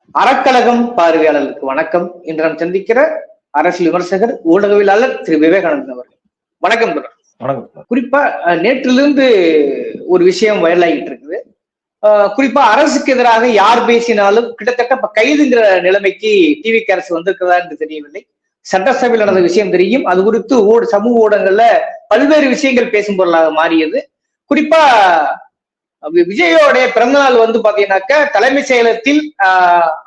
அறக்கழகம் பார்வையாளர்களுக்கு வணக்கம். இன்று நாம் சந்திக்கிற அரசியல் விமர்சகர் ஊடகவியலாளர் திரு விவேகானந்தன் அவர்கள். வணக்கம். வணக்கம். குறிப்பா நேற்றிலிருந்து ஒரு விஷயம் வைரலாகிட்டு இருக்குது. குறிப்பா அரசுக்கு எதிராக யார் பேசினாலும் கிட்டத்தட்ட கைதுங்கிற நிலைமைக்கு டிவி அரசு வந்திருக்கிறதா என்று தெரியவில்லை. சட்டசபையில் நடந்த விஷயம் தெரியும். அது குறித்து சமூக ஊடகங்கள்ல பல்வேறு விஷயங்கள் பேசும் பொருளாக மாறியது. குறிப்பா விஜயோடைய பிறந்தநாள் பாத்தீங்கன்னாக்க தலைமை செயலகத்தில்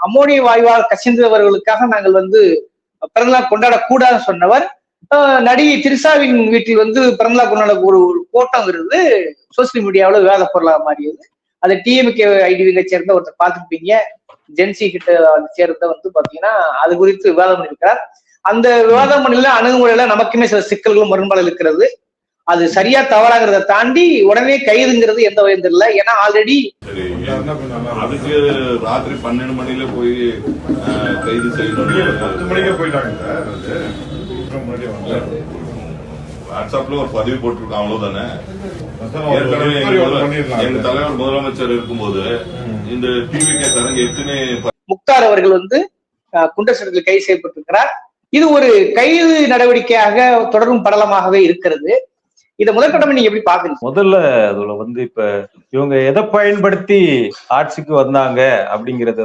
அம்மோனிய வாயுவால் கசிந்தவர்களுக்காக நாங்கள் பிறந்தநாள் கொண்டாடக்கூடாதுன்னு சொன்னவர் நடிகை திரிசாவின் வீட்டில் பிறந்தநாள் கொண்டாட ஒரு போட்டோம் இருந்து சோசியல் மீடியாவில் விவாத பொருளாக மாறியது. அது டிஎம்கே ஐடிவில சேர்ந்த ஒருத்தர் பார்த்துருப்பீங்க. ஜென்சி கிட்ட சேர்ந்த பாத்தீங்கன்னா அது குறித்து விவாதம் பண்ணியிருக்கிறார். அந்த விவாதம் பண்ணல அணுகுமுறையில நமக்குமே சில சிக்கல்களும் முரண்பாடு இருக்கிறது. அது சரியா தவறாங்கிறத தாண்டி உடனே கைதுங்கிறது எந்த வயது தெரியல. ஏன்னா ஆல்ரெடி அதுக்கு ராத்திரி 12 மணில போய் கைது செய்யணும். 10 மணிக்கே போயிட்டாங்க. வாட்ஸ்அப்ல ஒரு பதிவு போட்டிருக்காங்க, அவ்வளவுதானே. எங்க தலைவர் முதலமைச்சர் இருக்கும்போது இந்த டிவிகே காரங்க எத்தனை முக்தார் அவர்கள் குண்டர் கைது செய்யப்பட்டிருக்கிறார். இது ஒரு கைது நடவடிக்கையாக தொடரும் படலமாகவே இருக்கிறது. இதை முதற்கட்டமா நீங்க எப்படி பாக்குறீங்க? முதல்ல அதுல இப்ப இவங்க எதை பயன்படுத்தி ஆட்சிக்கு வந்தாங்க அப்படிங்கறது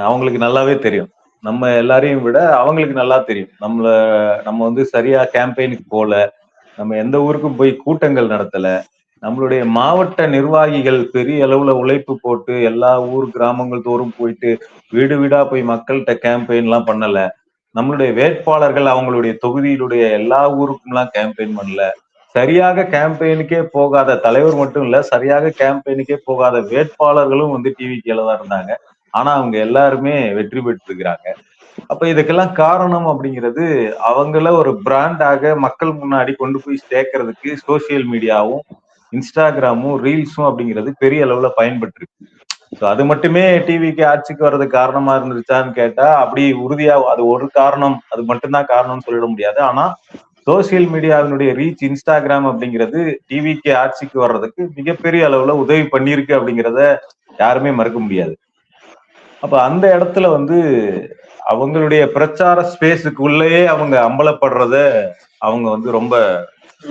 அவங்களுக்கு நல்லாவே தெரியும். நம்ம எல்லாரையும் விட அவங்களுக்கு நல்லா தெரியும். நம்ம சரியா கேம்பெயினுக்கு போல, நம்ம எந்த ஊருக்கும் போய் கூட்டங்கள் நடத்தல, நம்மளுடைய மாவட்ட நிர்வாகிகள் பெரிய அளவுல உழைப்பு போட்டு எல்லா ஊர் கிராமங்கள் தோறும் போயிட்டு வீடு வீடா போய் மக்கள்கிட்ட கேம்பெயின் எல்லாம் பண்ணல. நம்மளுடைய வேட்பாளர்கள் அவங்களுடைய தொகுதியிலுடைய எல்லா ஊருக்கும் எல்லாம் கேம்பெயின் பண்ணல. சரியாக கேம்பெயினுக்கே போகாத தலைவர் மட்டும் இல்ல, சரியாக கேம்பெயினுக்கே போகாத வேட்பாளர்களும் டிவிகேல தான் இருந்தாங்க. ஆனா அவங்க எல்லாருமே வெற்றி பெற்றிருக்கிறாங்க. அப்ப இதுக்கெல்லாம் காரணம் அப்படிங்கிறது அவங்கள ஒரு பிராண்டாக மக்கள் முன்னாடி கொண்டு போய் சேர்க்கறதுக்கு சோசியல் மீடியாவும் இன்ஸ்டாகிராமும் ரீல்ஸும் அப்படிங்கிறது பெரிய அளவுல பயன்பட்டு. அது மட்டுமே டிவிக்கு ஆட்சிக்கு வர்றதுக்கு காரணமா இருந்துச்சான்னு கேட்டா அப்படி உறுதியா அது ஒரு காரணம், அது மட்டும்தான் காரணம்னு சொல்லிட முடியாது. ஆனா சோசியல் மீடியாவினுடைய ரீச், இன்ஸ்டாகிராம் அப்படிங்கிறது டிவிக்கு ஆட்சிக்கு வர்றதுக்கு மிகப்பெரிய அளவுல உதவி பண்ணியிருக்கு அப்படிங்கிறத யாருமே மறுக்க முடியாது. அப்ப அந்த இடத்துல அவங்களுடைய பிரச்சார ஸ்பேஸுக்குள்ளேயே அவங்க அம்பலப்படுறத அவங்க ரொம்ப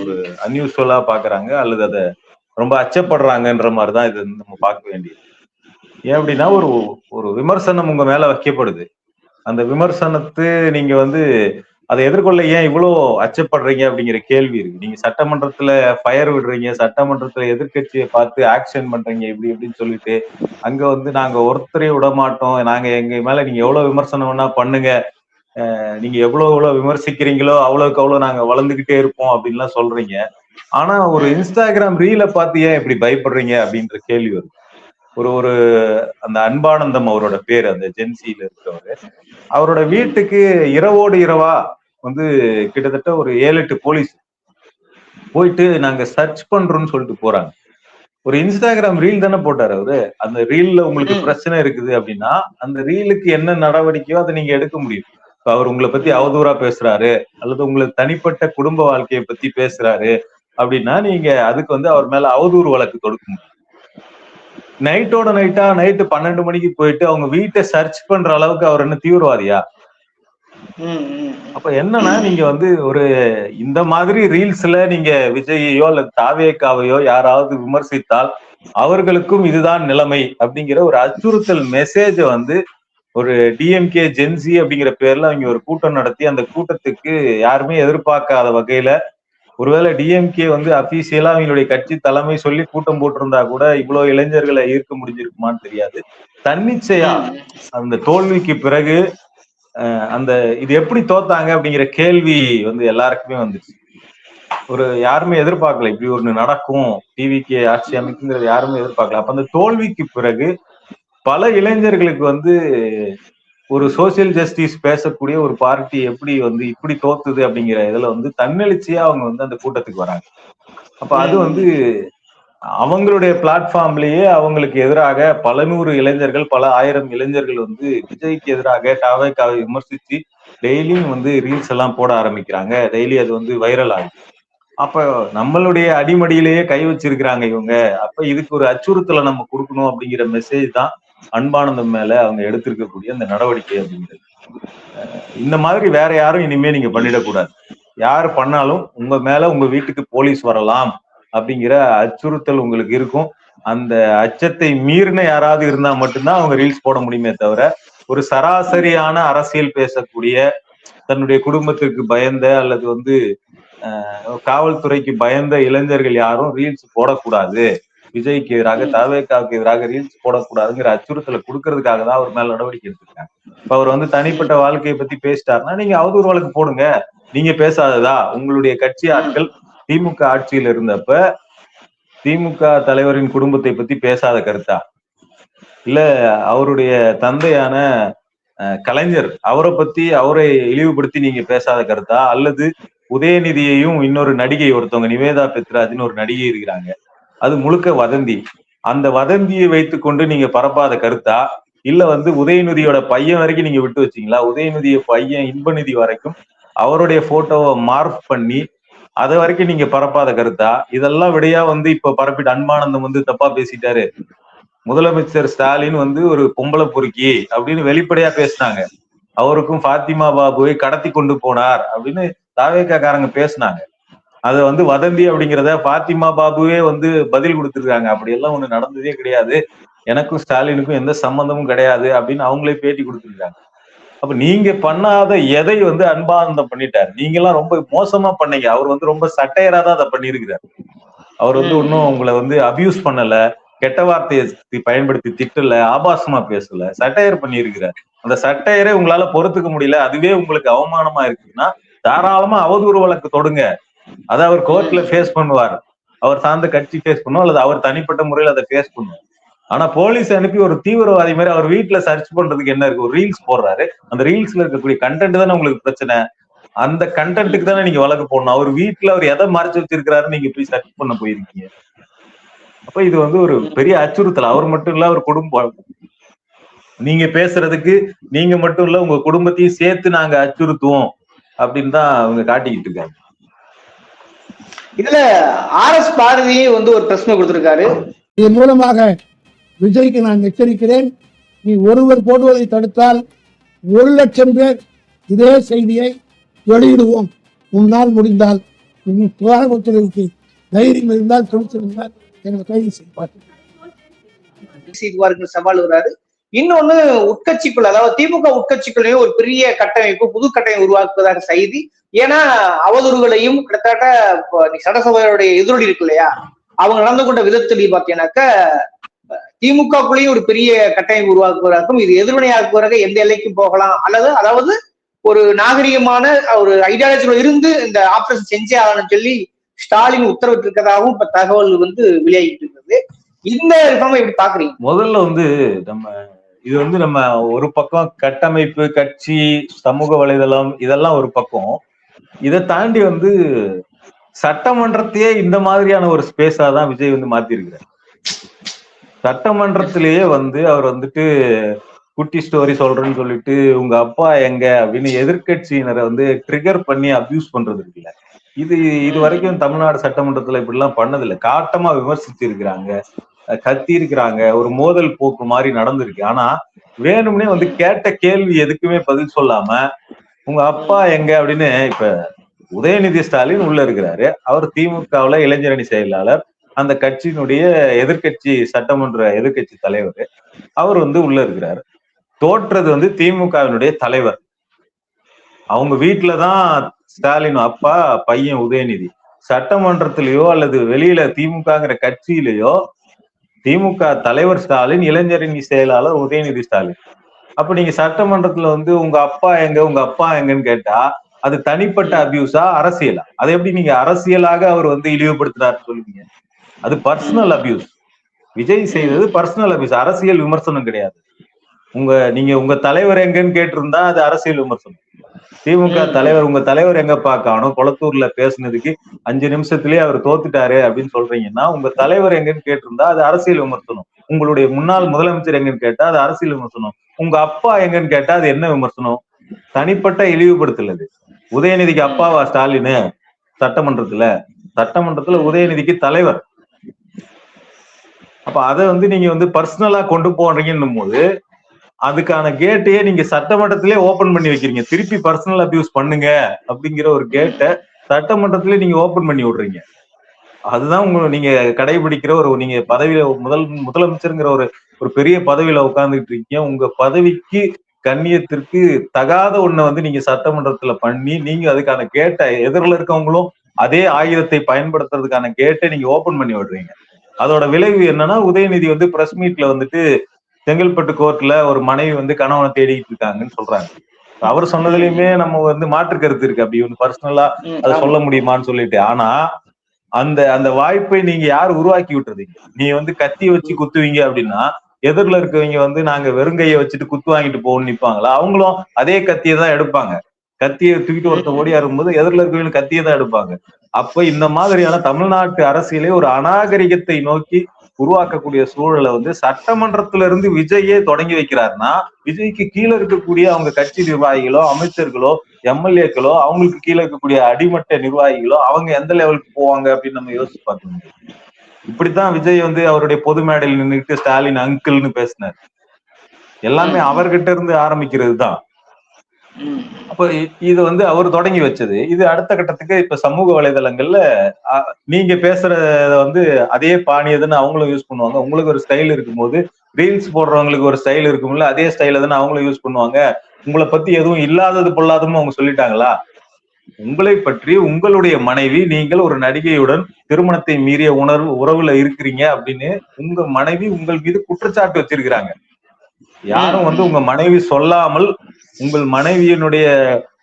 ஒரு அன்யூஸ்வலா பாக்குறாங்க, அல்லது அதை ரொம்ப அச்சப்படுறாங்கன்ற மாதிரிதான் இது நம்ம பார்க்க வேண்டியது. ஏன் அப்படின்னா ஒரு ஒரு விமர்சனம் உங்க மேல வைக்கப்படுது. அந்த விமர்சனத்தை நீங்க அதை எதிர்கொள்ள ஏன் இவ்வளவு அச்சப்படுறீங்க அப்படிங்கிற கேள்வி இருக்கு. நீங்க சட்டமன்றத்துல ஃபயர் விடுறீங்க, சட்டமன்றத்துல எதிர்கட்சியை பார்த்து ஆக்ஷன் பண்றீங்க இப்படி இப்படின்னு சொல்லிட்டு அங்க நாங்க ஒருத்தரையும் விட மாட்டோம், நாங்க எங்க மேல நீங்க எவ்வளவு விமர்சனம் வேணா பண்ணுங்க, நீங்க எவ்வளவு விமர்சிக்கிறீங்களோ அவ்வளவுக்கு அவ்வளவு நாங்க வளர்ந்துகிட்டே இருப்போம் அப்படின்லாம் சொல்றீங்க. ஆனா ஒரு இன்ஸ்டாகிராம் ரீலை பார்த்து ஏன் இப்படி பயப்படுறீங்க அப்படின்ற கேள்வி வருது. ஒரு அந்த அன்பானந்தம் அவரோட பேர், அந்த ஜென்சியில இருக்கிறவரு, அவரோட வீட்டுக்கு இரவோடு இரவா கிட்டத்தட்ட ஒரு 7-8 போலீஸ் போயிட்டு நாங்க சர்ச் பண்றோம்னு சொல்லிட்டு போறாங்க. ஒரு இன்ஸ்டாகிராம் ரீல் தானே போட்டாரு அவரு. அந்த ரீல்ல உங்களுக்கு பிரச்சனை இருக்குது அப்படின்னா அந்த ரீலுக்கு என்ன நடவடிக்கையோ அதை நீங்க எடுக்க முடியும். இப்ப அவர் உங்களை பத்தி அவதூறா பேசுறாரு அல்லது உங்களுக்கு தனிப்பட்ட குடும்ப வாழ்க்கையை பத்தி பேசுறாரு அப்படின்னா நீங்க அதுக்கு அவர் மேல அவதூறு வழக்கு தொடுக்க முடியும். நைட்டோட நைட்டா நைட்டு 12 மணிக்கு போயிட்டு அவங்க வீட்டை சர்ச் பண்ற அளவுக்கு அவர் என்ன தீவிரவாதியா? அப்ப என்னன்னா நீங்க ஒரு இந்த மாதிரி ரீல்ஸ்ல நீங்க விஜயையோ அல்லது தாவேக்காவையோ யாராவது விமர்சித்தால் அவர்களுக்கும் இதுதான் நிலைமை அப்படிங்கிற ஒரு அச்சுறுத்தல் மெசேஜ ஒரு டிஎம்கே ஜென்சி அப்படிங்கிற பேர்ல அவங்க ஒரு கூட்டம் நடத்தி அந்த கூட்டத்துக்கு யாருமே எதிர்பார்க்காத வகையில, ஒருவேளை டிஎம்கே அபிஷியலா அவங்களுடைய கட்சி தலைமை சொல்லி கூட்டம் போட்டிருந்தா கூட இவ்வளவு இளைஞர்களை ஈர்க்க முடிஞ்சிருக்குமான்னு தெரியாது. தன்னிச்சையா அந்த தோல்விக்கு பிறகு அந்த இது எப்படி தோத்தாங்க அப்படிங்கிற கேள்வி எல்லாருக்குமே வந்துச்சு. யாருமே எதிர்பார்க்கல இப்படி ஒண்ணு நடக்கும், டிவிக்கு ஆட்சி அமைக்குங்கிறது யாருமே எதிர்பார்க்கல. அப்ப அந்த தோல்விக்கு பிறகு பல இளைஞர்களுக்கு ஒரு சோசியல் ஜஸ்டிஸ் பேசக்கூடிய ஒரு பார்ட்டி எப்படி இப்படி தோத்துது அப்படிங்கிற இதுல தன்னெழுச்சியா அவங்க அந்த கூட்டத்துக்கு வராங்க. அப்ப அது அவங்களுடைய பிளாட்ஃபார்ம்லயே அவங்களுக்கு எதிராக பல நூறு இளைஞர்கள், பல ஆயிரம் இளைஞர்கள் விஜய்க்கு எதிராக தாவேக்காவை விமர்சிச்சு டெய்லியும் ரீல்ஸ் எல்லாம் போட ஆரம்பிக்கிறாங்க. டெய்லி அது வைரல் ஆகுது. அப்ப நம்மளுடைய அடிமடியிலேயே கை வச்சிருக்கிறாங்க இவங்க. அப்ப இதுக்கு ஒரு அச்சுறுத்தலை நம்ம கொடுக்கணும் அப்படிங்கிற மெசேஜ் தான் அன்பானந்தம் மேல அவங்க எடுத்திருக்கக்கூடிய அந்த நடவடிக்கை அப்படிங்கிறது. இந்த மாதிரி வேற யாரும் இனிமே நீங்க பண்ணிடக்கூடாது. யாரு பண்ணாலும் உங்க மேல உங்க வீட்டுக்கு போலீஸ் வரலாம் அப்படிங்கிற அச்சுறுத்தல் உங்களுக்கு இருக்கும். அந்த அச்சத்தை மீறின யாராவது இருந்தா மட்டும்தான் அவங்க ரீல்ஸ் போட முடியுமே தவிர, ஒரு சராசரியான அரசியல் பேசக்கூடிய, தன்னுடைய குடும்பத்திற்கு பயந்த அல்லது வந்து காவல்துறைக்கு பயந்த இளைஞர்கள் யாரும் ரீல்ஸ் போடக்கூடாது, விஜய்க்கு எதிராக தவேகாவுக்கு எதிராக ரீல்ஸ் போடக்கூடாதுங்கிற அச்சுறுத்தலை கொடுக்கறதுக்காக தான் அவர் மேல நடவடிக்கை எடுத்திருக்காங்க. இப்ப அவர் வந்து தனிப்பட்ட வாழ்க்கையை பத்தி பேசிட்டாருன்னா நீங்க அவதூறு வழக்கு போடுங்க. நீங்க பேசாததா? உங்களுடைய கட்சி ஆட்கள் திமுக ஆட்சியில் இருந்தப்ப திமுக தலைவரின் குடும்பத்தை பத்தி பேசாத கருத்தா? இல்ல அவருடைய தந்தையான கலைஞர் அவரை பத்தி அவரை இழிவுபடுத்தி நீங்க பேசாத கருத்தா? அல்லது உதயநிதியையும் இன்னொரு நடிகை ஒருத்தவங்க நிவேதா பெத்ராஜ்னு ஒரு நடிகை இருக்கிறாங்க, அது முழுக்க வதந்தி, அந்த வதந்தியை வைத்துக் கொண்டு நீங்க பரப்பாத கருத்தா? இல்ல வந்து உதயநிதியோட பையன் வரைக்கும் நீங்க விட்டு வச்சீங்களா? உதயநிதிய பையன் இன்பநிதி வரைக்கும் அவருடைய போட்டோவை மார்க் பண்ணி அது வரைக்கும் நீங்க பரப்பாத கருத்தா? இதெல்லாம் விடையா வந்து இப்ப பரப்பிட்டு அன்பானந்தம் வந்து தப்பா பேசிட்டாரு, முதலமைச்சர் ஸ்டாலின் வந்து ஒரு பொம்பளை பொறுக்கி அப்படின்னு வெளிப்படையா பேசினாங்க, அவருக்கும் பாத்திமா பாபுவை கடத்தி கொண்டு போனார் அப்படின்னு தாவேக்காரங்க பேசினாங்க. அதை வந்து வதந்தி அப்படிங்கிறத பாத்திமா பாபுவே வந்து பதில் கொடுத்துருக்காங்க. அப்படி எல்லாம் ஒண்ணு நடந்ததே கிடையாது, எனக்கும் ஸ்டாலினுக்கும் எந்த சம்பந்தமும் கிடையாது அப்படின்னு அவங்களே பேட்டி கொடுத்துருக்காங்க. அப்ப நீங்க பண்ணாத எதை வந்து அன்பானந்தம் பண்ணிட்டாரு. நீங்க எல்லாம் ரொம்ப மோசமா பண்ணீங்க. அவர் வந்து ரொம்ப சட்டையரா தான் அதை பண்ணியிருக்கிறார். அவர் வந்து இன்னும் உங்களை வந்து அபியூஸ் பண்ணல, கெட்ட வார்த்தையை பயன்படுத்தி திட்டல, ஆபாசமா பேசல, சட்டையர் பண்ணியிருக்கிறார். அந்த சட்டையரே உங்களால பொறுத்துக்க முடியல, அதுவே உங்களுக்கு அவமானமா இருக்குன்னா தாராளமா அவதூறு வழக்கு தொடுங்க. அதை அவர் கோர்ட்ல ஃபேஸ் பண்ணுவார், அவர் சார்ந்த கட்சி ஃபேஸ் பண்ணுவோம், அல்லது அவர் தனிப்பட்ட முறையில் அதை ஃபேஸ் பண்ணுவார். ஆனா போலீஸ் அனுப்பி ஒரு தீவிரவாதி மாதிரி அவர் வீட்டுல சர்ச் பண்றதுக்கு என்ன இருக்கு? ஒரு ரீல்ஸ் போடுறாரு, அந்த ரீல்ஸ்ல இருக்கக்கூடிய கண்டென்ட் தானே உங்களுக்கு பிரச்சனை. அந்த கண்டென்ட்டுக்கு தானே நீங்க வழக்கு போடணும். அவர் வீட்டுல அவர் எதை மறைச்சு வச்சிருக்கிறாரு நீங்க போய் சர்ச் பண்ண போயிருக்கீங்க. அப்ப இது வந்து ஒரு பெரிய அச்சுறுத்தல். அவர் மட்டும் இல்ல, அவர் குடும்பம், நீங்க பேசுறதுக்கு நீங்க மட்டும் இல்ல உங்க குடும்பத்தையும் சேர்த்து நாங்க அச்சுறுத்துவோம் அப்படின்னு தான் அவங்க காட்டிக்கிட்டு இருக்காங்க. இதுல RS பாரதியே வந்து ஒரு பிரச்சனை கொடுத்திருக்காரு. இதன் மூலமாக விஜய்க்கு நான் எச்சரிக்கிறேன், நீ ஒருவர் போடுவதை தடுத்தால் 1,00,000 பேர் இதே செய்தியை வெளியிடுவோம். உன்னால் முடிந்தால் புகாரத்திற்கு தைரியம் இருந்தால் துணிச்சிருந்தால் எனக்கு கைது செய்வார்கள் சவால் வராரு. இன்னொன்னு உட்கட்சிக்குள், அதாவது திமுக உட்கட்சிக்குள்ளேயும் ஒரு பெரிய கட்டமைப்பு, புது கட்டமைப்பு உருவாக்குவதாக செய்தி. ஏன்னா அவதூறுகளையும் கிட்டத்தட்ட சட்டசபையோடைய எதிரொலி இருக்கு இல்லையா, அவங்க நடந்து கொண்ட விதத்தில் பார்த்தீங்கன்னாக்க திமுகக்குள்ளேயும் ஒரு பெரிய கட்டமைப்பு உருவாக்குவதற்கும் இது எதிர்வினையாக்குவதாக எந்த எல்லைக்கும் போகலாம், அதாவது ஒரு நாகரிகமான ஒரு ஐடியாலஜில இருந்து இந்த ஆபரேஷன் செஞ்சே ஆகணும்னு சொல்லி ஸ்டாலின் உத்தரவிட்டு இருக்கதாகவும் இப்ப தகவல் வந்து வெளியாகிட்டு இருக்கிறது. இந்த ரிஃபார்மை எப்படி பாக்குறீங்க? முதல்ல வந்து இது வந்து நம்ம ஒரு பக்கம் கட்டமைப்பு, கட்சி, சமூக வலைதளம் இதெல்லாம் ஒரு பக்கம். இதை தாண்டி வந்து சட்டமன்றத்தையே இந்த மாதிரியான ஒரு ஸ்பேஸா தான் விஜய் வந்து மாத்திருக்கிறார். சட்டமன்றத்திலேயே வந்து அவர் வந்துட்டு குட்டி ஸ்டோரி சொல்றேன்னு சொல்லிட்டு உங்க அப்பா எங்க அப்படின்னு எதிர்கட்சியினரை வந்து ட்ரிகர் பண்ணி அபியூஸ் பண்றது இருக்குல்ல, இது வரைக்கும் தமிழ்நாடு சட்டமன்றத்துல இப்படி எல்லாம் பண்ணதில்லை. காட்டமா விமர்சிச்சு இருக்கிறாங்க, கத்தி இருக்கிறாங்க, ஒரு மோதல் போக்கு மாதிரி நடந்திருக்கு. ஆனா வேணும்னே வந்து கேட்ட கேள்வி எதுக்குமே பதில் சொல்லாம உங்க அப்பா எங்க அப்படின்னு, இப்ப உதயநிதி ஸ்டாலின் உள்ள இருக்கிறாரு, அவர் திமுகவுல இளைஞரணி செயலாளர், அந்த கட்சியினுடைய எதிர்கட்சி சட்டமன்ற எதிர்கட்சி தலைவர், அவர் வந்து உள்ள இருக்கிறாரு. தோற்றது வந்து திமுகவினுடைய தலைவர், அவங்க வீட்டுலதான் ஸ்டாலின் அப்பா பையன் உதயநிதி. சட்டமன்றத்திலேயோ அல்லது வெளியில திமுகங்கிற கட்சியிலேயோ திமுக தலைவர் ஸ்டாலின், இளைஞரணி செயலாளர் உதயநிதி ஸ்டாலின். அப்ப நீங்க சட்டமன்றத்துல வந்து உங்க அப்பா எங்க, உங்க அப்பா எங்கன்னு கேட்டா அது தனிப்பட்ட அபியூஸா, அரசியலா? அதை எப்படி நீங்க அரசியலாக அவர் வந்து இழிவுபடுத்துறாருன்னு சொல்லுவீங்க? அது பர்சனல் அபியூஸ். விஜய் செய்தது பர்சனல் அபியூஸ், அரசியல் விமர்சனம் கிடையாது. நீங்க உங்க தலைவர் எங்கன்னு கேட்டிருந்தா அது அரசியல் விமர்சனம். திமுக தலைவர், உங்க தலைவர் எங்கப்பா காணோம், கொளத்தூர்ல பேசுனதுக்கு 5 நிமிஷத்திலேயே அவர் தோத்துட்டாரு அப்படின்னு சொல்றீங்கன்னா உங்க தலைவர் எங்கன்னு கேட்டிருந்தா அது அரசியல் விமர்சனம். உங்களுடைய முன்னாள் முதலமைச்சர் எங்கன்னு கேட்டா அது அரசியல் விமர்சனம். உங்க அப்பா எங்கன்னு கேட்டா அது என்ன விமர்சனம்? தனிப்பட்ட இழிவுபடுத்தல். உதயநிதிக்கு அப்பாவா ஸ்டாலின்? சட்டமன்றத்துல உதயநிதிக்கு தலைவர். அப்ப அதை வந்து நீங்க வந்து பர்சனலா கொண்டு போறீங்கன்னும் போது அதுக்கான கேட்டையே நீங்க சட்டமன்றத்திலே ஓபன் பண்ணி வைக்கிறீங்க. திருப்பி பர்சனல் அபியூஸ் பண்ணுங்க அப்படிங்கிற ஒரு கேட்டை சட்டமன்றத்திலே நீங்க ஓபன் பண்ணி விடுறீங்க. அதுதான் நீங்க கடைபிடிக்கிற நீங்க பதவியில முதலமைச்சருங்கிற ஒரு ஒரு பெரிய பதவியில உட்கார்ந்துட்டு இருக்கீங்க. உங்க பதவிக்கு கண்ணியத்திற்கு தகாத ஒண்ணை வந்து நீங்க சட்டமன்றத்துல பண்ணி நீங்க அதுக்கான கேட்டை எதிரில் இருக்கவங்களும் அதே ஆயுதத்தை பயன்படுத்துறதுக்கான கேட்டை நீங்க ஓபன் பண்ணி விடுறீங்க. அதோட விளைவு என்னன்னா, உதயநிதி வந்து பிரஸ் மீட்ல வந்துட்டு செங்கல்பட்டு கோர்ட்ல ஒரு மனைவி வந்து கணவனை தேடிட்டு இருக்காங்கன்னு சொல்றாங்க. அவர் சொன்னதுலயுமே நம்ம வந்து மாற்று கருத்து இருக்கு. அப்படி ஒன்று பர்சனலா அதை சொல்ல முடியுமான்னு சொல்லிட்டு. ஆனா அந்த அந்த வாய்ப்பை நீங்க யார் உருவாக்கி விட்டுறீங்க? நீ வந்து கத்தியை வச்சு குத்துவீங்க அப்படின்னா எதிரில இருக்கவங்க வந்து நாங்க வெறுங்கையை வச்சுட்டு குத்து வாங்கிட்டு போகணும்னு நிப்பாங்களா? அவங்களும் அதே கத்தியை தான் எடுப்பாங்க. கத்தியை தூக்கிட்டு ஒருத்த ஓடியா இருக்கும்போது எதிரில இருக்கவங்க கத்தியை தான் எடுப்பாங்க. அப்ப இந்த மாதிரியான தமிழ்நாட்டு அரசியலே ஒரு அநாகரிகத்தை நோக்கி உருவாக்கக்கூடிய சூழலை வந்து சட்டமன்றத்துல இருந்து விஜயே தொடங்கி வைக்கிறாருன்னா, விஜய்க்கு கீழே இருக்கக்கூடிய அவங்க கட்சி நிர்வாகிகளோ, அமைச்சர்களோ, எம்எல்ஏக்களோ, அவங்களுக்கு கீழே இருக்கக்கூடிய அடிமட்ட நிர்வாகிகளோ அவங்க எந்த லெவலுக்கு போவாங்க அப்படின்னு நம்ம யோசிச்சு பார்க்கணும். இப்படித்தான் விஜய் வந்து அவருடைய பொது மேடையில் நின்றுட்டு ஸ்டாலின் அங்கிள்னு பேசினார். எல்லாமே அவர்கிட்ட இருந்து ஆரம்பிக்கிறது தான். அப்ப இது வந்து அவர் தொடங்கி வச்சது. இது அடுத்த கட்டத்துக்கு இப்ப சமூக வலைதளங்கள்ல நீங்க பேசுறத வந்து அதே பாணியதுன்னு அவங்களும் யூஸ் பண்ணுவாங்க. உங்களுக்கு ஒரு ஸ்டைல் இருக்கும்போது ரீல்ஸ் போடுறவங்களுக்கு ஒரு ஸ்டைல் இருக்கும்ல, அதே ஸ்டைல தானே அவங்களும் யூஸ் பண்ணுவாங்க. உங்களை பத்தி எதுவும் இல்லாதது பொல்லாததும் அவங்க சொல்லிட்டாங்களா? உங்களை பற்றி உங்களுடைய மனைவி நீங்கள் ஒரு நடிகையுடன் திருமணத்தை மீறிய உறவுல இருக்கிறீங்க அப்படின்னு உங்க மனைவி உங்கள் மீது குற்றச்சாட்டு வச்சிருக்கிறாங்க. யாரும் வந்து உங்க மனைவி சொல்லாமல் உங்கள் மனைவியினுடைய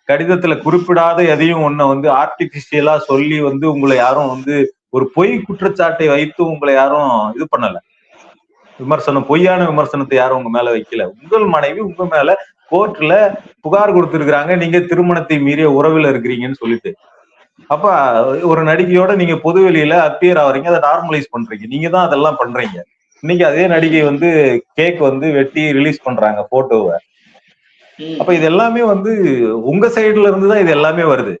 கடிதத்துல குறிப்பிடாத எதையும் ஒன்ன வந்து ஆர்டிபிஷியலா சொல்லி வந்து உங்களை யாரும் வந்து ஒரு பொய் குற்றச்சாட்டை வைத்து உங்களை யாரும் இது பண்ணல. பொய்யான விமர்சனத்தை யாரும் உங்க மேல வைக்கல. உங்கள் மனைவி உங்க மேல கோர்ட்ல புகார் கொடுத்திருக்கிறாங்க, நீங்க திருமணத்தை மீறிய உறவில் இருக்கிறீங்கன்னு சொல்லிட்டு. அப்ப ஒரு நடிகையோட நீங்க பொதுவெளியில அப்பியர் ஆவறீங்க, அதை நார்மலைஸ் பண்றீங்க. நீங்க தான் அதெல்லாம் பண்றீங்க. இன்னைக்கு அதே நடிகை வந்து கேக் வந்து வெட்டி ரிலீஸ் பண்றாங்க போட்டோவை. அப்ப இது எல்லாமே வந்து உங்க சைடுல இருந்துதான் இது எல்லாமே வருது.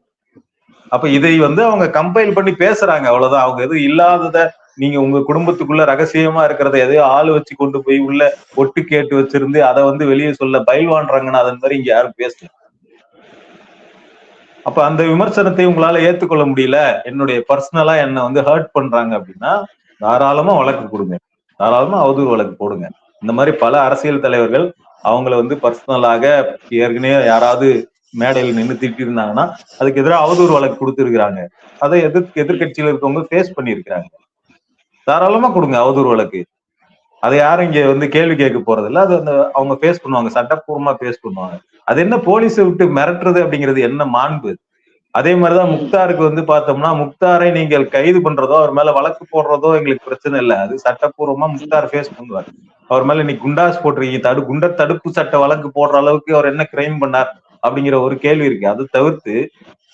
அப்ப இதை வந்து அவங்க கம்பைல் பண்ணி பேசுறாங்க, அவ்வளவுதான். அவங்க எதுவும் இல்லாதத நீங்க உங்க குடும்பத்துக்குள்ள ரகசியமா இருக்கிறத எதையோ ஆளு வச்சு கொண்டு போய் உள்ள ஒட்டு கேட்டு வச்சிருந்து அதை வந்து வெளியே சொல்ல பயில்வான்றாங்கன்னா அதன் மாதிரி இங்க யாரும் பேசல. அப்ப அந்த விமர்சனத்தை உங்களால ஏத்துக்கொள்ள முடியல, என்னுடைய பர்சனலா என்ன வந்து ஹர்ட் பண்றாங்க அப்படின்னா தாராளமா வழக்கு கொடுங்க, தாராளமா அவதூறு வழக்கு போடுங்க. இந்த மாதிரி பல அரசியல் தலைவர்கள் அவங்கள வந்து பர்சனலாக ஏற்கனவே யாராவது மேடையில் நின்று திட்டி இருந்தாங்கன்னா அதுக்கு எதிராக அவதூறு வழக்கு கொடுத்துருக்காங்க. அதை எதிர்கட்சியில இருக்கவங்க ஃபேஸ் பண்ணியிருக்கிறாங்க. தாராளமா கொடுங்க அவதூறு வழக்கு. அதை யாரும் இங்க வந்து கேள்வி கேட்க போறது இல்லை. அது அவங்க ஃபேஸ் பண்ணுவாங்க, சட்டப்பூர்வமா ஃபேஸ் பண்ணுவாங்க. அது என்ன போலீஸை விட்டு மிரட்டுறது அப்படிங்கிறது என்ன மாண்பு? அதே மாதிரிதான் முக்தாருக்கு வந்து பார்த்தோம்னா, முக்தாரை நீங்கள் கைது பண்றதோ அவர் மேல வழக்கு போடுறதோ எங்களுக்கு பிரச்சனை இல்லை. அது சட்டப்பூர்வமா முக்தார் ஃபேஸ் பண்ணுவார். அவர் மேல இன்னைக்கு குண்டாஸ் போட்டிருக்கீங்க, குண்டர் தடுப்பு சட்ட வழக்கு போடுற அளவுக்கு அவர் என்ன கிரைம் பண்ணார் அப்படிங்கிற ஒரு கேள்வி இருக்கு. அது தவிர்த்து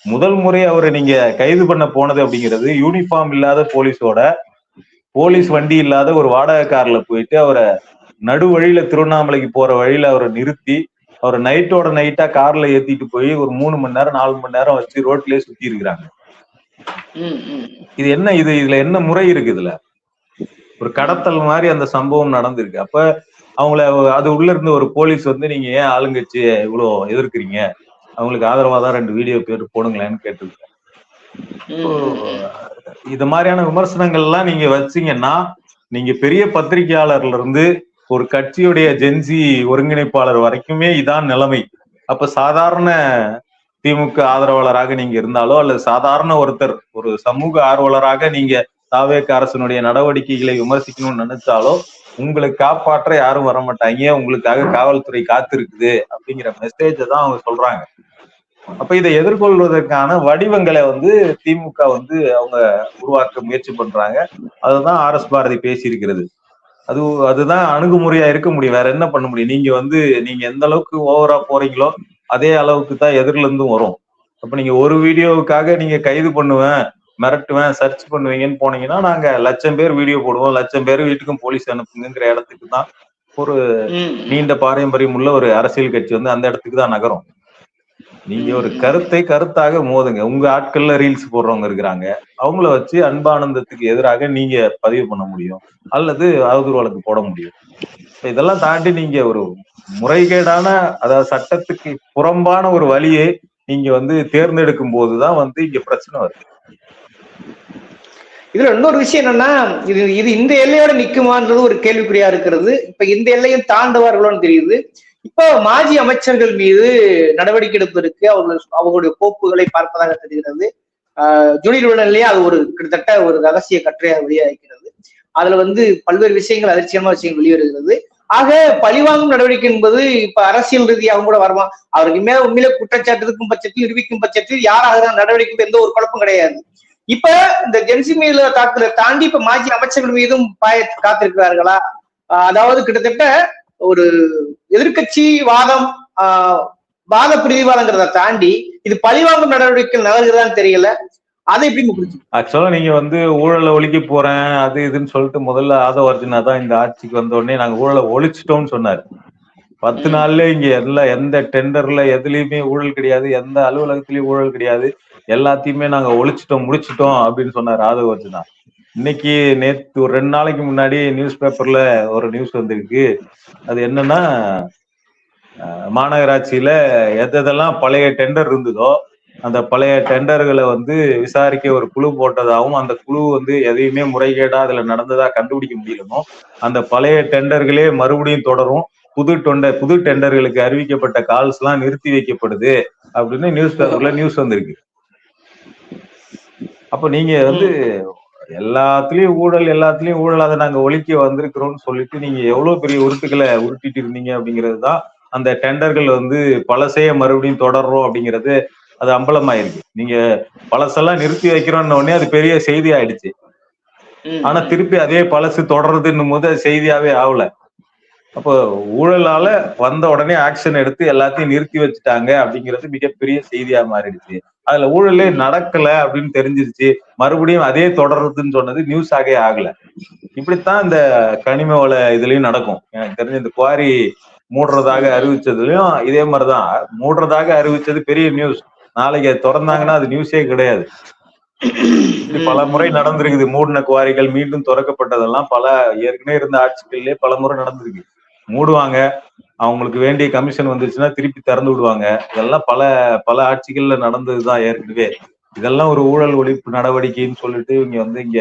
முதல் முறை அவரை நீங்க கைது பண்ண போனது அப்படிங்கிறது யூனிஃபார்ம் இல்லாத போலீஸ் வண்டி இல்லாத ஒரு வாடகை கார்ல போயிட்டு அவரை நடு வழியில திருவண்ணாமலைக்கு போற வழியில அவரை நிறுத்தி அவரை நைட்டோட நைட்டா கார்ல ஏத்திட்டு போய் ஒரு 3 மணி நேரம் 4 மணி நேரம் வச்சு ரோட்லயே சுத்தி இருக்கிறாங்க. இது என்ன? இதுல என்ன முறை இருக்கு? இதுல ஒரு கடத்தல் மாதிரி அந்த சம்பவம் நடந்திருக்கு. அப்ப அவங்கள அது உள்ள இருந்து ஒரு போலீஸ் வந்து நீங்க ஏன் ஆளுங்கட்சி இவ்வளவு எதிர்க்கிறீங்க, அவங்களுக்கு ஆதரவா தான் 2 வீடியோ பேர் போடுங்களேன்னு கேட்டிருக்காங்க. இது மாதிரியான விமர்சனங்கள் எல்லாம் நீங்க வச்சீங்கன்னா நீங்க பெரிய பத்திரிகையாளர்ல இருந்து ஒரு கட்சியுடைய ஜென்சி ஒருங்கிணைப்பாளர் வரைக்குமே இதான் நிலைமை. அப்ப சாதாரண திமுக ஆதரவாளராக நீங்க இருந்தாலோ அல்லது சாதாரண ஒருத்தர் ஒரு சமூக ஆர்வலராக நீங்க தாவேக அரசனுடைய நடவடிக்கைகளை விமர்சிக்கணும்னு நினைச்சாலோ உங்களை காப்பாற்ற யாரும் வரமாட்டாங்க, உங்களுக்காக காவல்துறை காத்திருக்குது அப்படிங்கிற மெசேஜை தான் அவங்க சொல்றாங்க. அப்ப இதை எதிர்கொள்வதற்கான வடிவங்களை வந்து திமுக வந்து அவங்க உருவாக்க முயற்சி பண்றாங்க. அதுதான் RS பாரதி பேசியிருக்கிறது. அதுதான் அணுகுமுறையா இருக்க முடியும். வேற என்ன பண்ண முடியும்? நீங்க எந்த அளவுக்கு ஓவரா போறீங்களோ அதே அளவுக்கு தான் எதிரில இருந்தும் வரும். அப்ப நீங்க ஒரு வீடியோவுக்காக நீங்க கைது பண்ணுவேன், மிரட்டுவேன், சர்ச் பண்ணுவீங்கன்னு போனீங்கன்னா நாங்க 1,00,000 பேர் வீடியோ போடுவோம், 1,00,000 பேர் வீட்டுக்கும் போலீஸ் அனுப்புங்கிற இடத்துக்கு தான் ஒரு நீண்ட பாரம்பரியம் உள்ள ஒரு அரசியல் கட்சி வந்து அந்த இடத்துக்கு தான் நகரும். நீங்க ஒரு கருத்தை கருத்தாக மோதுங்க. உங்க ஆட்கள்ல ரீல்ஸ் போடுறவங்க இருக்கிறாங்க, அவங்கள வச்சு அன்பானந்தத்துக்கு எதிராக நீங்க பதிவு பண்ண முடியும், அல்லது அவதூறு வழக்கு போட முடியும். இதெல்லாம் தாண்டி நீங்க ஒரு முறைகேடான, அதாவது சட்டத்துக்கு புறம்பான ஒரு வழியை நீங்க வந்து தேர்ந்தெடுக்கும் போதுதான் வந்து இங்க பிரச்சனை வருது. இதுல இன்னொரு விஷயம் என்னன்னா, இது இது இந்த எல்லையோட நிக்குமான்றது ஒரு கேள்விக்குறியா இருக்கிறது. இப்ப இந்த எல்லையும் தாண்டுவார்களோன்னு தெரியுது. இப்ப மாஜி அமைச்சர்கள் மீது நடவடிக்கை எடுப்பதற்கு அவர்களுடைய கோப்புகளை பார்ப்பதாக தெரிகிறது. ஜூனியர் விடன்லயே அது ஒரு கிட்டத்தட்ட ஒரு ரகசிய கட்டுரையாக வெளியாகிறது. அதுல வந்து பல்வேறு விஷயங்கள், அதிர்ச்சியமான விஷயங்கள் வெளிவருகிறது. ஆக பழிவாங்கும் நடவடிக்கை என்பது இப்ப அரசியல் ரீதியாகவும் கூட வருமா? அவருக்கு மேல உண்மையிலே குற்றச்சாட்டு இருக்கும் பட்சத்தில், நிரூபிக்கும் பட்சத்தில் யாராக நடவடிக்கை எந்த ஒரு குழப்பம் கிடையாது. இப்ப இந்த ஜென்சி மீது தாக்குதலை தாண்டி இப்ப மாஜி அமைச்சர்கள் மீதும் காத்திருக்கிறார்களா? அதாவது கிட்டத்தட்ட ஒரு எதிர்கட்சி வாதம், வாத பிரிவாதங்கிறத தாண்டி இது பழிவாங்கும் நடவடிக்கை நகர்கிறதான்னு தெரியல. அதை எப்படி புரிஞ்சு? ஆக்சுவலா நீங்க வந்து ஊழலை ஒழிக்க போறேன் அது இதுன்னு சொல்லிட்டு முதல்ல ஆதவ அர்ஜுனா தான் இந்த ஆட்சிக்கு வந்த உடனே நாங்க ஊழலை ஒழிச்சிட்டோம்னு சொன்னாரு. 10 நாள்ல இங்க எந்த டெண்டர்ல எதுலயுமே ஊழல் கிடையாது, எந்த அலுவலகத்திலயும் ஊழல் கிடையாது, எல்லாத்தையுமே நாங்க ஒழிச்சிட்டோம் முடிச்சிட்டோம் அப்படின்னு சொன்னாரு ஆதவ அர்ஜுனா. இன்னைக்கு நேற்று ஒரு 2 நாளைக்கு முன்னாடி நியூஸ் பேப்பர்ல ஒரு நியூஸ் வந்திருக்கு. அது என்னன்னா, மாநகராட்சியில எதெல்லாம் பழைய டெண்டர் இருந்ததோ அந்த பழைய டெண்டர்களை வந்து விசாரிக்க ஒரு குழு போட்டதாகவும், அந்த குழு வந்து எதையுமே முறைகேடா அதுல நடந்ததா கண்டுபிடிக்க முடியலமோ, அந்த பழைய டெண்டர்களே மறுபடியும் தொடரும், புது டெண்டர்களுக்கு அறிவிக்கப்பட்ட கால்ஸ் எல்லாம் நிறுத்தி வைக்கப்படுது அப்படின்னு நியூஸ் பேப்பர்ல நியூஸ் வந்திருக்கு. அப்ப நீங்க வந்து எல்லாத்துலயும் ஊழல் அதை நாங்க ஒழிக்க வந்திருக்கிறோம்னு சொல்லிட்டு நீங்க எவ்வளவு பெரிய உருட்டுகளை உருட்டிட்டு இருந்தீங்க அப்படிங்கிறதுதான் அந்த டெண்டர்கள் வந்து பழசைய மறுபடியும் தொடர்றோம் அப்படிங்கிறது அது அம்பலமாயிருக்கு. நீங்க பழசெல்லாம் நிறுத்தி வைக்கிறோம்னு உடனே அது பெரிய செய்தி ஆயிடுச்சு. ஆனா திருப்பி அதே பழசு தொடர்றதுன்னும் போது அது செய்தியாவே ஆகல. அப்போ ஊழலால வந்த உடனே ஆக்ஷன் எடுத்து எல்லாத்தையும் நிறுத்தி வச்சுட்டாங்க அப்படிங்கிறது மிகப்பெரிய செய்தியா மாறிடுச்சு. அதுல ஊழலே நடக்கல அப்படின்னு தெரிஞ்சிருச்சு, மறுபடியும் அதே தொடர்றதுன்னு சொன்னது நியூஸ் ஆகல. இப்படித்தான் இந்த கனிம வள இதுலயும் நடக்கும். எனக்கு தெரிஞ்ச இந்த குவாரி மூடுறதாக அறிவிச்சதுலயும் இதே மாதிரிதான். மூடுறதாக அறிவிச்சது பெரிய நியூஸ், நாளைக்கு அது திறந்தாங்கன்னா அது நியூஸே கிடையாது. இப்படி பல முறை நடந்திருக்குது. மூடின குவாரிகள் மீண்டும் திறக்கப்பட்டதெல்லாம் பல ஏற்கனவே இருந்த ஆட்சிகளிலே பல முறை நடந்திருக்கு. மூடுவாங்க, அவங்களுக்கு வேண்டிய கமிஷன் வந்துச்சுன்னா திருப்பி திறந்து விடுவாங்க. இதெல்லாம் பல பல ஆட்சிகள்ல நடந்ததுதான் ஏற்கனவே. இதெல்லாம் ஒரு ஊழல் ஒழிப்பு நடவடிக்கைன்னு சொல்லிட்டு இவங்க வந்து இங்க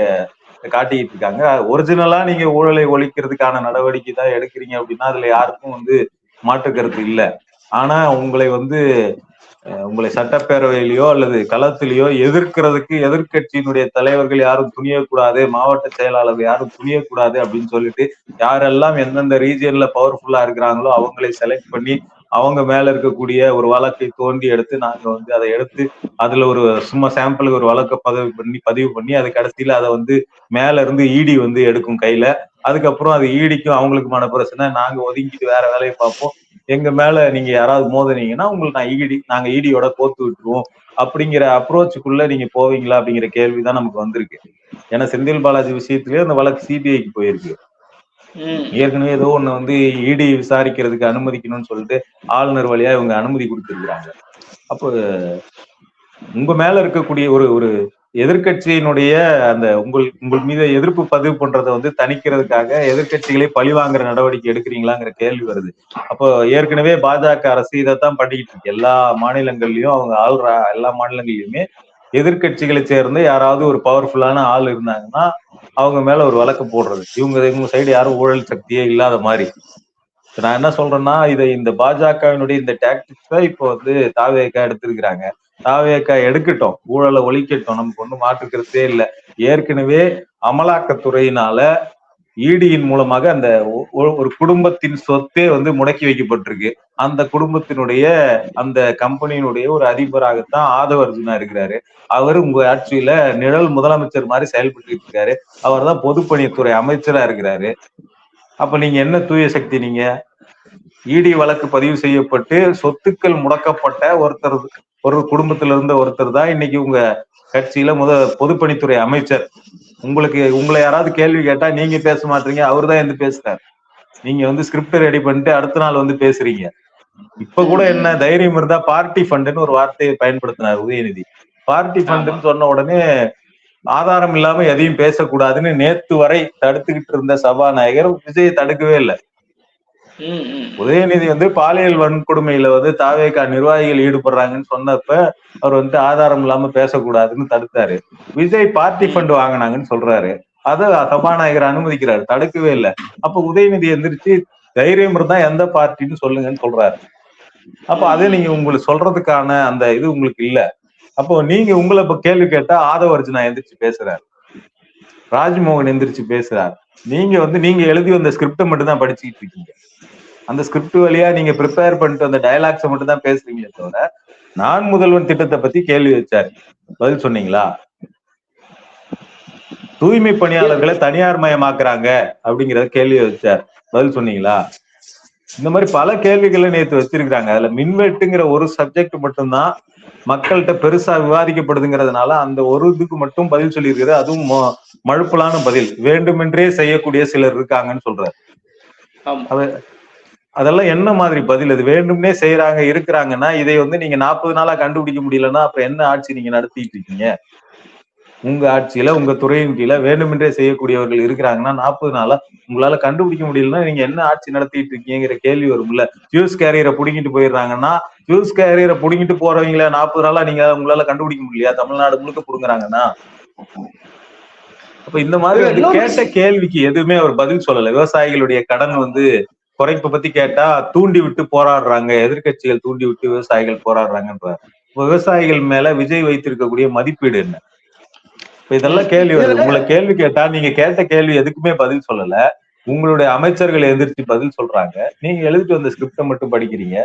காட்டிக்கிட்டு இருக்காங்க. ஒரிஜினலா நீங்க ஊழலை ஒழிக்கிறதுக்கான நடவடிக்கை தான் எடுக்கிறீங்க அப்படின்னா அதுல யாருக்கும் வந்து மாற்று கருத்து இல்ல. ஆனா உங்களை சட்டப்பேரவையிலயோ அல்லது களத்திலேயோ எதிர்க்கிறதுக்கு எதிர்கட்சியினுடைய தலைவர்கள் யாரும் துணியக்கூடாது, மாவட்ட செயலாளர் யாரும் துணியக்கூடாது அப்படின்னு சொல்லிட்டு யாரெல்லாம் எந்தெந்த ரீஜியன்ல பவர்ஃபுல்லா இருக்கிறாங்களோ அவங்களை செலக்ட் பண்ணி அவங்க மேல இருக்கக்கூடிய ஒரு வழக்கை தோண்டி எடுத்து நாங்க வந்து அதை எடுத்து அதுல ஒரு சும்மா சாம்பிளுக்கு ஒரு வழக்கை பதிவு பண்ணி அது கடைசியில அதை வந்து மேல இருந்து இடி வந்து எடுக்கும் கையில. அதுக்கப்புறம் அது ஈடிக்கும் அவங்களுக்குமான பிரச்சனை, நாங்க ஒதுங்கிட்டு வேற வேலையை பார்ப்போம், எங்க மேல நீங்க யாராவது மோதினீங்கன்னா உங்களுக்கு நாங்க ஈடியோட கோத்து விட்டுருவோம் அப்படிங்கிற அப்ரோச்சுக்குள்ள நீங்க போவீங்களா அப்படிங்கிற கேள்விதான் நமக்கு வந்திருக்கு. ஏன்னா செந்தில் பாலாஜி விஷயத்திலேயே அந்த வழக்கு சிபிஐக்கு போயிருக்கு. ஏற்கனவே ஏதோ ஒண்ணு வந்து இடி விசாரிக்கிறதுக்கு அனுமதிக்கணும்னு சொல்லிட்டு ஆளுநர் வழியா இவங்க அனுமதி கொடுத்திருக்கிறாங்க. அப்போ உங்க மேல இருக்கக்கூடிய ஒரு எதிர்கட்சியினுடைய அந்த உங்கள் மீது எதிர்ப்பு பதிவு பண்றதை வந்து தணிக்கிறதுக்காக எதிர்கட்சிகளை பழிவாங்குற நடவடிக்கை எடுக்கிறீங்களாங்கிற கேள்வி வருது. அப்போ ஏற்கனவே பாஜக அரசு இதைத்தான் பண்ணிக்கிட்டு இருக்கு. எல்லா மாநிலங்கள்லயும் அவங்க ஆள்ற எல்லா மாநிலங்கள்லயுமே எதிர்கட்சிகளை சேர்ந்து யாராவது ஒரு பவர்ஃபுல்லான ஆள் இருந்தாங்கன்னா அவங்க மேல ஒரு வழக்கு போடுறது. இவங்க சைடு யாரும் ஊழல் சக்தியே இல்லாத மாதிரி. நான் என்ன சொல்றேன்னா, இந்த பாஜகவினுடைய இந்த டாக்டிக்ஸ் தான் இப்போ வந்து தாவேகா எடுத்திருக்கிறாங்க. தாவேகா எடுக்கட்டும், ஊழலை ஒழிக்கட்டும், நமக்கு ஒண்ணும் மாற்றுக்கிறதே இல்லை. ஏற்கனவே அமலாக்கத்துறையினால ஈடியின் மூலமாக அந்த ஒரு குடும்பத்தின் சொத்தே வந்து முடக்கி வைக்கப்பட்டிருக்கு. அந்த குடும்பத்தினுடைய அந்த கம்பெனியினுடைய ஒரு அதிபராகத்தான் ஆதவ அர்ஜுனா இருக்கிறாரு. அவரு உங்க ஆட்சியில நிழல் முதலமைச்சர் மாதிரி செயல்பட்டு இருக்காரு. அவர் தான் பொதுப்பணித்துறை அமைச்சரா இருக்கிறாரு. அப்ப நீங்க என்ன தூய சக்தி? நீங்க இடி வழக்கு பதிவு செய்யப்பட்டு சொத்துக்கள் முடக்கப்பட்ட ஒரு குடும்பத்தில இருந்த ஒருத்தர் தான் இன்னைக்கு உங்க கட்சியில பொதுப்பணித்துறை அமைச்சர். உங்களை யாராவது கேள்வி கேட்டா நீங்க பேச மாட்டீங்க, அவரு தான் வந்து பேசுறாரு. நீங்க வந்து ஸ்கிரிப்ட் ரெடி பண்ணிட்டு அடுத்த நாள் வந்து பேசுறீங்க. இப்ப கூட என்ன தைரியம் இருந்தா பார்ட்டி ஃபண்டுன்னு ஒரு வார்த்தையை பயன்படுத்தினார் உதயநிதி. பார்ட்டி ஃபண்டுன்னு சொன்ன உடனே ஆதாரம் இல்லாம எதையும் பேசக்கூடாதுன்னு நேத்து வரை தடுத்துக்கிட்டு இருந்த சபாநாயகர் விஜயை தடுக்கவே இல்லை. உதயநிதி பாலியல் வன்கொடுமையில தாவேகா நிர்வாகிகள் ஈடுபடுறாங்கன்னு சொன்னப்ப அவர் ஆதாரம் இல்லாம பேசக்கூடாதுன்னு தடுத்தாரு. விஜய் பார்ட்டி ஃபண்ட் வாங்கினாங்கன்னு சொல்றாரு, அத சபாநாயகர் அனுமதிக்கிறாரு, தடுக்கவே இல்லை. அப்ப உதயநிதி எந்திரிச்சு தைரியம் இருந்தா எந்த பார்ட்டின்னு சொல்லுங்கன்னு சொல்றாரு. அப்ப அது நீங்க உங்களுக்கு சொல்றதுக்கான அந்த இது உங்களுக்கு இல்ல. அப்போ நீங்க உங்களை இப்ப கேள்வி கேட்டா ஆதவ அர்ஜுனா எந்திரிச்சு பேசுறாரு, ராஜ்மோகன் எந்திரிச்சு பேசுறாரு. நீங்க எழுதி வந்த ஸ்கிரிப்ட மட்டும் தான் படிச்சுக்கிட்டு இருக்கீங்க. அந்த ஸ்கிரிப்ட் வழியா நீங்க ப்ரிப்பேர் பண்ணிட்டு அந்த டயலாக்ஸை மட்டும் தான் பேசுறீங்களே தவிர நான் முதல்வன் திட்டத்தை பத்தி கேள்வி வச்சாரு, பதில் சொன்னீங்களா? தூய்மை பணியாளர்களை தனியார் மயமாக்குறாங்க அப்படிங்கறத கேள்வி வச்சார், பதில் சொன்னீங்களா? இந்த மாதிரி பல கேள்விகளை நேற்று வச்சிருக்காங்க. அதுல மின்வெட்டுங்கிற ஒரு சப்ஜெக்ட் மட்டும்தான் மக்கள்கிட்ட பெருசா விவாதிக்கப்படுதுங்கிறதுனால அந்த ஒரு இதுக்கு மட்டும் பதில் சொல்லியிருக்குது. அதுவும் மழுப்பலான பதில், வேண்டுமென்றே செய்யக்கூடிய சிலர் இருக்காங்கன்னு சொல்றாரு. அதெல்லாம் என்ன மாதிரி பதில்? அது வேண்டும்னே செய்யறாங்க இருக்கிறாங்கன்னா இதை நீங்க 40 நாளா கண்டுபிடிக்க முடியலன்னா அப்புறம் என்ன ஆட்சி நீங்க நடத்திட்டு இருக்கீங்க? உங்க ஆட்சியில உங்க துறையின் கீழே வேண்டுமென்றே செய்யக்கூடியவர்கள் இருக்கிறாங்கன்னா 40 நாளா உங்களால கண்டுபிடிக்க முடியலன்னா நீங்க என்ன ஆட்சி நடத்திட்டு இருக்கீங்கிற கேள்வி வரும்ல. ஃபியூஸ் கேரியரை புடுங்கிட்டு போயிடுறாங்கன்னா ஃபியூஸ் கேரியரை புடுங்கிட்டு போறவங்கள 40 நாளா நீங்க உங்களால கண்டுபிடிக்க முடியலையா? தமிழ்நாடு முழுக்க புடுங்குறாங்கன்னா அப்ப இந்த மாதிரி கேட்ட கேள்விக்கு எதுவுமே அவர் பதில் சொல்லல. விவசாயிகளுடைய கடன் குறைப்பை பத்தி கேட்டா தூண்டி விட்டு போராடுறாங்க, எதிர்கட்சிகள் தூண்டி விட்டு விவசாயிகள் போராடுறாங்கன்ற விவசாயிகள் மேல விஜய் வைத்திருக்கக்கூடிய மதிப்பீடு என்ன? இதெல்லாம் கேள்வி வருது. உங்களை கேள்வி கேட்டா நீங்க கேட்ட கேள்வி எதுக்குமே பதில் சொல்லல. உங்களுடைய அமைச்சர்கள் எதிர்த்து பதில் சொல்றாங்க, நீங்க எழுதிட்டு வந்த ஸ்கிரிப்டை மட்டும் படிக்கிறீங்க.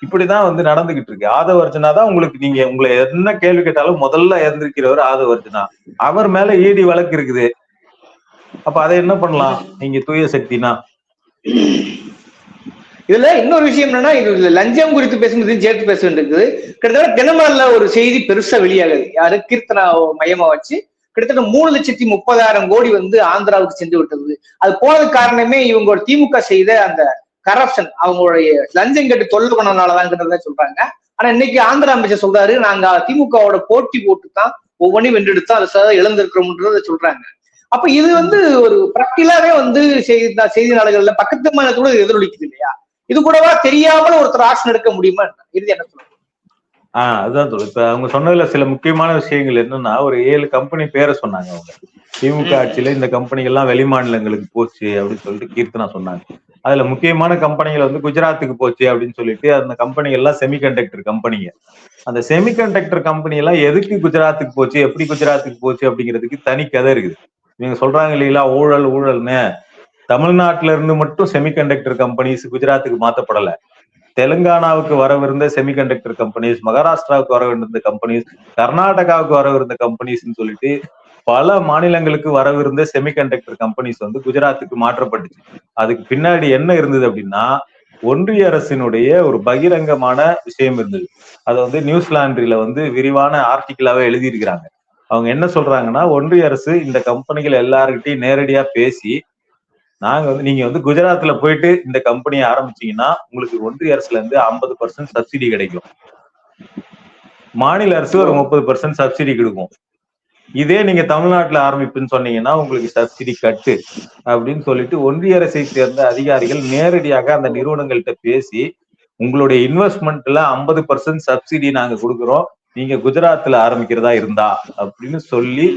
இப்படிதான் நடந்துகிட்டு இருக்கு. ஆதவ அர்ஜுனா தான் நீங்க உங்களை என்ன கேள்வி கேட்டாலும் முதல்ல எழுந்திருக்கிறவர் ஆதவ அர்ஜுனா. அவர் மேல ஈடி வழக்கு இருக்குது. அப்ப அதை என்ன பண்ணலாம் நீங்க தூய சக்தினா? இதுல இன்னொரு விஷயம் என்னன்னா, இது லஞ்சம் குறித்து பேசும்போது சேர்த்து பேச வேண்டியிருக்குது. கிட்டத்தட்ட தினமலர்ல ஒரு செய்தி பெருசா வெளியாகுது. யாரு கீர்த்தனா மையமா வச்சு கிட்டத்தட்ட 3,30,000 கோடி ஆந்திராவுக்கு சென்று விட்டது. அது போனதுக்கு காரணமே இவங்க திமுக செய்த அந்த கரப்ஷன், அவங்களுடைய லஞ்சம் கட்டி தொல்லை பண்ணனாலதான்ங்கிறத சொல்றாங்க. ஆனா இன்னைக்கு ஆந்திரா அமைச்சர் சொல்றாரு, நாங்க திமுகவோட போட்டி போட்டுதான் ஒவ்வொன்றையும் வென்றெடுத்தா அதை இழந்திருக்கிறோம்ன்றத சொல்றாங்க. அப்ப இது ஒரு பிராக்டிகலாவே செய்தி நாடுகள்ல பக்கத்து மாநிலத்தோட எதிரொலிக்குது இல்லையா? இது கூடவா தெரியாமல் ஒருத்தர் ஆக்ஷன் எடுக்க முடியுமா? இது என்ன சொல்லுங்க. அதுதான் சொல்லுங்க. இப்ப அவங்க சொன்னதுல சில முக்கியமான விஷயங்கள் என்னன்னா, ஒரு 7 கம்பெனி பேரை சொன்னாங்க. அவங்க திமுக ஆட்சியில இந்த கம்பெனிகள்லாம் வெளி மாநிலங்களுக்கு போச்சு அப்படின்னு சொல்லிட்டு கீர்த்தனா சொன்னாங்க. அதுல முக்கியமான கம்பெனிகள் குஜராத்துக்கு போச்சு அப்படின்னு சொல்லிட்டு அந்த கம்பெனிகள் எல்லாம் செமிகண்டக்டர் கம்பெனிங்க. அந்த செமிகண்டக்டர் கம்பெனி எல்லாம் எதுக்கு குஜராத்துக்கு போச்சு, எப்படி குஜராத்துக்கு போச்சு அப்படிங்கிறதுக்கு தனி கதை இருக்குது. நீங்க சொல்றாங்க இல்லைங்களா, ஊழல் ஊழல்னு. தமிழ்நாட்டில இருந்து மட்டும் செமிகண்டக்டர் கம்பெனிஸ் குஜராத்துக்கு மாத்தப்படல. தெலுங்கானாவுக்கு வரவிருந்த செமிகண்டக்டர் கம்பெனிஸ், மகாராஷ்டிராவுக்கு வரவிருந்த கம்பெனிஸ், கர்நாடகாவுக்கு வரவிருந்த கம்பெனிஸ்ன்னு சொல்லிட்டு பல மாநிலங்களுக்கு வரவிருந்த செமிகண்டக்டர் கம்பெனிஸ் குஜராத்துக்கு மாற்றப்பட்டுச்சு. அதுக்கு பின்னாடி என்ன இருந்தது அப்படின்னா, ஒன்றிய அரசினுடைய ஒரு பகிரங்கமான விஷயம் இருந்தது. அது நியூஸ்லாண்ட்ரியில விரிவான ஆர்டிகிளாவே எழுதியிருக்கிறாங்க. அவங்க என்ன சொல்றாங்கன்னா, ஒன்றிய அரசு இந்த கம்பெனிகள் எல்லாருக்கிட்டையும் நேரடியா பேசி, நாங்க நீங்க குஜராத்ல போயிட்டு இந்த கம்பெனியை ஆரம்பிச்சீங்கன்னா உங்களுக்கு ஒன்றிய அரசுல இருந்து 50% சப்சிடி கிடைக்கும், மாநில அரசு ஒரு 30% சப்சிடி கொடுக்கும். இதே நீங்க தமிழ்நாட்டுல ஆரம்பிப்புன்னு சொன்னீங்கன்னா உங்களுக்கு சப்சிடி கட்டு அப்படின்னு சொல்லிட்டு ஒன்றிய அரசை சேர்ந்த அதிகாரிகள் நேரடியாக அந்த நிறுவனங்கள்கிட்ட பேசி, உங்களுடைய இன்வெஸ்ட்மெண்ட்ல 50% சப்சிடி நாங்க கொடுக்குறோம், நீங்க குஜராத்ல ஆரம்பிக்கிறதா இருந்தா அப்படின்னு சொல்லி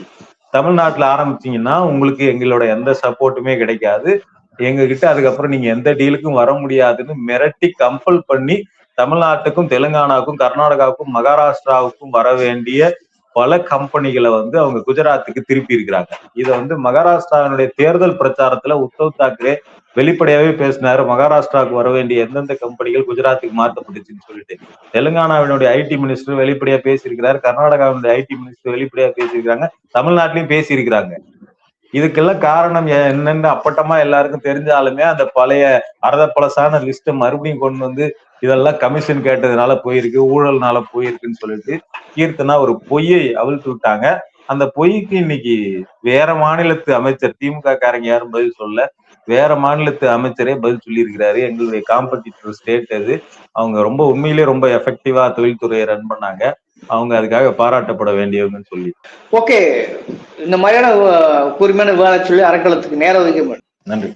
தமிழ்நாட்டுல ஆரம்பிச்சீங்கன்னா உங்களுக்கு எங்களோட எந்த சப்போர்ட்டுமே கிடைக்காது, எங்க கிட்ட அதுக்கப்புறம் நீங்க எந்த டீலுக்கும் வர முடியாதுன்னு மிரட்டி கம்பல் பண்ணி தமிழ்நாட்டுக்கும் தெலுங்கானாவுக்கும் கர்நாடகாவுக்கும் மகாராஷ்டிராவுக்கும் வர வேண்டிய பல கம்பெனிகளை அவங்க குஜராத்துக்கு திருப்பி இருக்கிறாங்க. இதை மகாராஷ்டிராவினுடைய தேர்தல் பிரச்சாரத்துல உத்தவ் தாக்கரே வெளிப்படையாவே பேசினாரு, மகாராஷ்டிராவுக்கு வர வேண்டிய எந்தெந்த கம்பெனிகள் குஜராத்துக்கு மாற்றப்பட்டுச்சுன்னு சொல்லிட்டு. தெலுங்கானாவினுடைய ஐடி மினிஸ்டர் வெளிப்படையா பேசியிருக்கிறார், கர்நாடகாவினுடைய ஐடி மினிஸ்டர் வெளிப்படையா பேசியிருக்கிறாங்க, தமிழ்நாட்டிலையும் பேசியிருக்கிறாங்க. இதுக்கெல்லாம் காரணம் என்னன்னு அப்பட்டமா எல்லாருக்கும் தெரிஞ்சாலுமே அந்த பழைய அரதப்பழசான லிஸ்ட மறுபடியும் கொண்டு இதெல்லாம் கமிஷன் கேட்டதுனால போயிருக்கு, ஊழல்னால போயிருக்குன்னு சொல்லிட்டு கீர்த்தனா ஒரு பொய்யை அவிழ்த்து விட்டாங்க. அந்த பொய்க்கு இன்னைக்கு வேற மாநிலத்து அமைச்சர் திமுக காரங்க யாரும் பதில் சொல்ல, வேற மாநிலத்து அமைச்சரே பதில் சொல்லியிருக்கிறாரு. எங்களுடைய காம்படிட்டர் ஸ்டேட் அது. அவங்க ரொம்ப உண்மையிலேயே ரொம்ப எஃபெக்டிவா தொழில்துறையை ரன் பண்ணாங்க. அவங்க அதுக்காக பாராட்டப்பட வேண்டியவங்கன்னு சொல்லி. ஓகே, இந்த மாதிரியான கூர்மையான விவாதம் சொல்லி அறக்கலத்துக்கு நேரம் ஒதுக்க நன்றி.